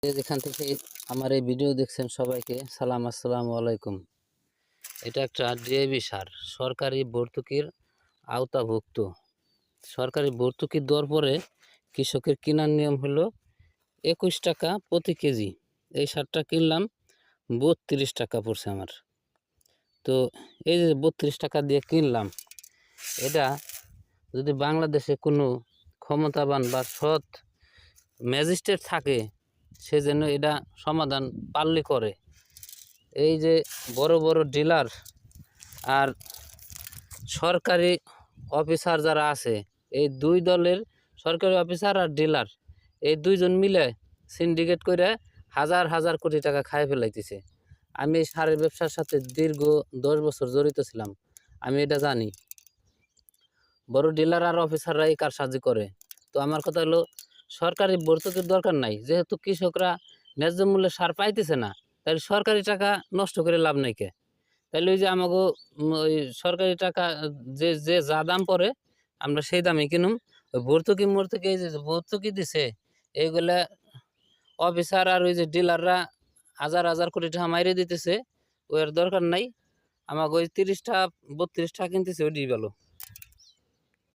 যেখান থেকে আমার এই ভিডিও দেখছেন সবাইকে সালাম, আসসালামু আলাইকুম। এটা একটা ডিএবি সার সরকারি ভর্তুকির আওতাভুক্ত। সরকারি ভর্তুকি দেওয়ার পরে কৃষকের কেনার নিয়ম হলো 21 টাকা প্রতি কেজি। এই সারটা কিনলাম 32 টাকা পড়ছে আমার। তো এই যে 32 টাকা দিয়ে কিনলাম, এটা যদি বাংলাদেশে কোনো ক্ষমতাবান বা সৎ ম্যাজিস্ট্রেট থাকে, সে যেন এটা সমাধান পারলে করে। এই যে বড় বড় ডিলার আর সরকারি অফিসার যারা আছে, এই দুই দলের সরকারি অফিসার আর ডিলার, এই দুইজন মিলে সিন্ডিকেট করে হাজার হাজার কোটি টাকা খায় ফেলাইতেছে। আমি এই সারের ব্যবসার সাথে দীর্ঘ 10 বছর জড়িত ছিলাম, আমি এটা জানি। বড় ডিলার আর অফিসাররা এই কারসাজি করে। তো আমার কথা হলো, সরকারি ভর্তুকির দরকার নাই, যেহেতু কৃষকরা ন্যায্য মূল্যে সার পাইতেছে না, তাহলে সরকারি টাকা নষ্ট করে লাভ নাই কে? তাহলে ওই যে আমাকে ওই সরকারি টাকা যে যে যা দাম পড়ে আমরা সেই দামে কিনুম। ওই ভর্তুকি এই যে ভর্তুকি দিছে, এইগুলা অফিসার আর ওই যে ডিলাররা হাজার হাজার কোটি টাকা মাইরে দিতেছে। ওর দরকার নাই, আমাকে ওই 30 টাকা 32 টাকা কিনতেছে, ওইটাই ভালো।